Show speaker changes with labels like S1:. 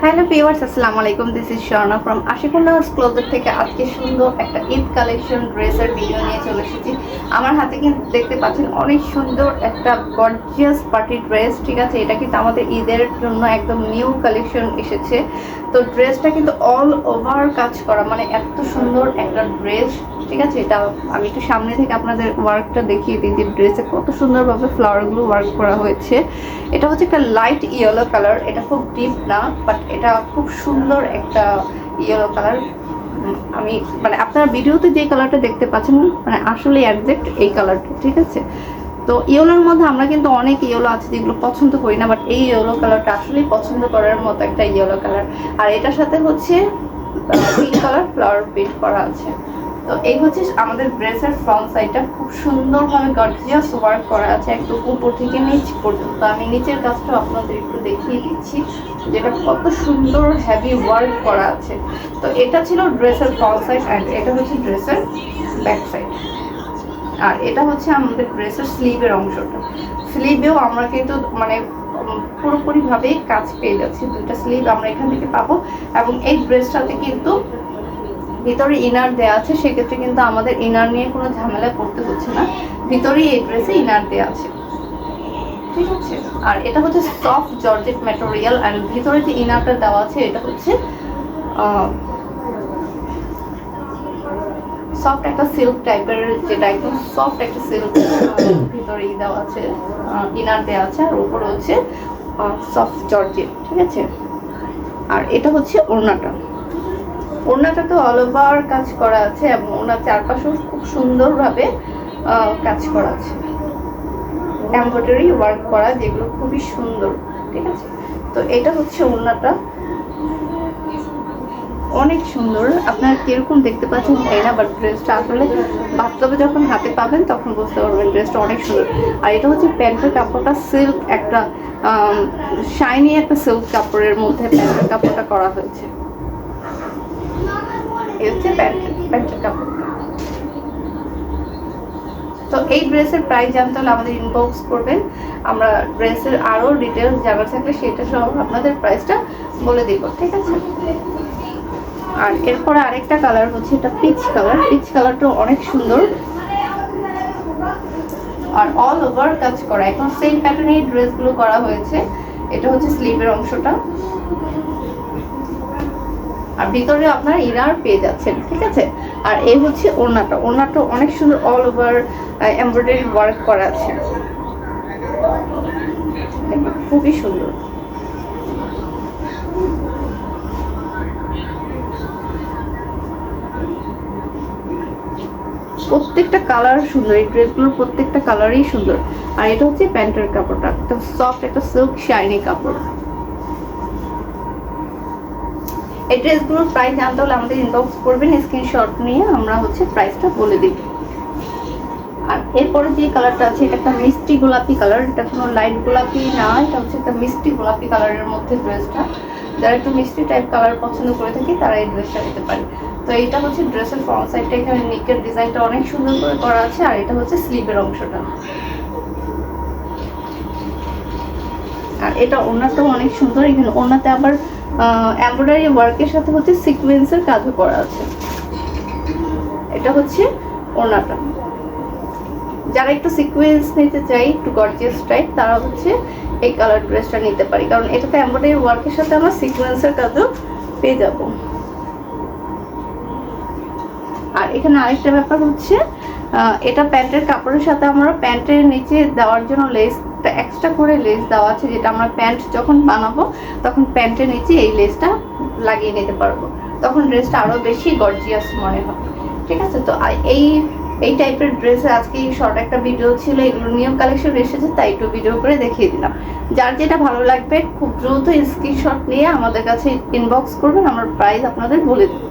S1: Hello viewers, আসসালামু আলাইকুম। This is Swarna from Ashikullah closure থেকে। আজকে সুন্দর একটা ঈদ কালেকশন ড্রেসের ভিডিও নিয়ে চলে এসেছি। আমার হাতে কিন্তু দেখতে পাচ্ছেন অনেক সুন্দর একটা গর্জিয়াস পার্টি ড্রেস। ঠিক আছে, এটা কিন্তু আমাদের ঈদের জন্য একদম নিউ কালেকশন এসেছে। তো ড্রেসটা কিন্তু অল ওভার কাজ করা, মানে এত সুন্দর একটা ড্রেস। ঠিক আছে, এটা আমি একটু সামনে থেকে আপনাদের ওয়ার্কটা দেখিয়ে দিই যে ড্রেসে কত সুন্দরভাবে ফ্লাওয়ারগুলো ওয়ার্ক করা হয়েছে। এটা হচ্ছে একটা লাইট ইয়েলো কালার, এটা খুব ডিপ না, বাট এটা খুব সুন্দর একটা ইয়েলো কালার। আমি মানে আপনারা ভিডিওতে যে কালারটা দেখতে পাচ্ছেন মানে আসলে একজ্যাক্ট এই কালারটা। ঠিক আছে, তো ইয়েলোর মধ্যে আমরা কিন্তু অনেক ইয়েলো আছে যেগুলো পছন্দ করি না, বাট এই ইয়েলো কালারটা আসলেই পছন্দ করার মতো একটা ইয়েলো কালার। আর এটার সাথে হচ্ছে পিঙ্ক কালার ফ্লাওয়ার প্রিন্ট করা আছে। তো এই হচ্ছে আমাদের ড্রেসের ফ্রন্ট সাইডটা, খুব সুন্দরভাবে গর্জিয়াস ওয়ার্ক করা আছে একদম উপর থেকে নিচ পর্যন্ত। আমি নিচের কাজটা আপনাদের একটু দেখিয়ে দিচ্ছি যেটা কত সুন্দর হেভি ওয়ার্ক করা আছে। তো এটা ছিল ড্রেসের ফ্রন্ট সাইড, অ্যান্ড এটা হচ্ছে ড্রেসের ব্যাক সাইড। আর এটা হচ্ছে আমাদের ড্রেসের স্লিভের অংশটা। স্লিভেও আমরা কিন্তু মানে পুরোপুরিভাবেই কাজ পেয়ে যাচ্ছি। দুইটা স্লিভ আমরা এখান থেকে পাবো, এবং এই ড্রেসটাতে কিন্তু ভিতরে ইনার দেওয়া আছে, সেক্ষেত্রে কিন্তু আমাদের ইনার নিয়ে কোনো ঝামেলা করতে হচ্ছে না। ভিতরেই এই ড্রেসে ইনার দেওয়া আছে। ঠিক আছে, আর এটা হচ্ছে সফট জর্জেট ম্যাটেরিয়াল, অ্যান্ড ভিতরে যে ইনারটা দেওয়া আছে এটা হচ্ছে সফট একটা সিল্ক টাইপের, যেটা একদম সফট একটা সিল্ক ভিতরেই দেওয়া আছে, ইনার দেওয়া আছে, আর উপরে হচ্ছে সফট জর্জেট। ঠিক আছে, আর এটা হচ্ছে ওড়নাটা। ওড়নাটা তো অল ওভার কাজ করা আছে, এবং ওনার চারপাশেও খুব সুন্দরভাবে কাজ করা আছে, এমব্রয়ডারি ওয়ার্ক করা, যেগুলো খুবই সুন্দর। ঠিক আছে, তো এটা হচ্ছে ওড়নাটা, অনেক সুন্দর। আপনারা কিরকম দেখতে পাচ্ছেন তাই না, বাট ড্রেসটা আসলে বাস্তবে যখন হাতে পাবেন তখন বুঝতে পারবেন ড্রেসটা অনেক সুন্দর। আর এটা হচ্ছে প্যান্টের কাপড়টা সিল্ক, একটা শাইনি একটা সিল্ক কাপড়ের মধ্যে প্যান্টের কাপড়টা করা হয়েছে। এই হচ্ছে প্যান্টের কাপড়টা। তো এই ড্রেসের প্রাইস জানতে হলে আমাদের ইনবক্স করবেন, আমরা ড্রেসের আরও ডিটেলস জানার থাকলে সেটা সহ আপনাদের প্রাইসটা বলে দিব। ঠিক আছে, আর এরপরে আরেকটা কালার হচ্ছে এটা পিচ কালার। পিচ কালারটা অনেক সুন্দর, আর অল ওভার কাজ করা, এখন সেম প্যাটার্নে এই ড্রেসগুলো করা হয়েছে। এটা হচ্ছে স্লিভের অংশটা, আর ভিতরে আপনার ইনার পেয়ে যাচ্ছেন। ঠিক আছে, আর এই হচ্ছে ওড়নাটা। ওড়নাটা অনেক সুন্দর, অল ওভার এমব্রয়ডারি ওয়ার্ক করা আছে, খুবই সুন্দর। প্রত্যেকটা কালার সুন্দর, এই ড্রেসগুলোর প্রত্যেকটা কালারই সুন্দর। আর এটা হচ্ছে প্যান্টের কাপড়টা, একটা সফট একটা সিল্ক শাইনি কাপড়। এই ড্রেসগুলোর প্রাইস জানতে হলে আমাদের ইনবক্স করবেন, স্ক্রিনশট নিয়ে আমরা হচ্ছে প্রাইসটা বলে দিব। আর এরপরে যে কালারটা আছে এটা একটা মিষ্টি গোলাপি কালার, এটা কোনো লাইট গোলাপি না, এটা হচ্ছে একটা মিষ্টি গোলাপি কালারের মধ্যে ড্রেসটা। যারা একটু মিষ্টি টাইপ কালার পছন্দ করে থাকি তারা এই ড্রেসটা নিতে পারে। তো এইটা হচ্ছে ড্রেসের ফ্রন্ট সাইডটা, এখানে নেকের ডিজাইনটা অনেক সুন্দর করে করা আছে, আর এটা হচ্ছে স্লিভের অংশটা। আর এটা ওড়নাটাও অনেক সুন্দর, এখানে ওড়নাতে আবার এমব্রয়ডারি ওয়ার্কের সাথে হচ্ছে সিকোয়েন্সের কাজও করা আছে। এটা হচ্ছে ওড়নাটা। যারা একটু সিকোয়েন্স নিতে চাই, একটু গর্জিয়াস টাইপ, তারা হচ্ছে এই কালার ড্রেসটা নিতে পারি, কারণ এটাতে এমব্রয়ডারি ওয়ার্কের সাথে আমরা সিকোয়েন্সের কাজও পেয়ে যাব। আর এখানে আরেকটা ব্যাপার হচ্ছে এটা প্যান্টের কাপড়ের সাথে আমরা প্যান্টের নিচে দেওয়ার জন্য লেসটা এক্সট্রা করে লেস দেওয়া আছে, যেটা আমরা প্যান্ট যখন বানাবো তখন প্যান্টের নিচে এই লেসটা লাগিয়ে নিতে পারবো, তখন ড্রেসটা আরও বেশি গর্জিয়াস মনে হবে। ঠিক আছে, তো এই টাইপের ড্রেসের আজকে এই শর্ট একটা ভিডিও ছিল, এগুলো নিউ কালেকশন এসেছে তাই একটু ভিডিও করে দেখিয়ে দিলাম। যার যেটা ভালো লাগবে খুব দ্রুত স্ক্রিনশট নিয়ে আমাদের কাছে ইনবক্স করবেন, আমরা প্রাইস আপনাদের বলে দেবো।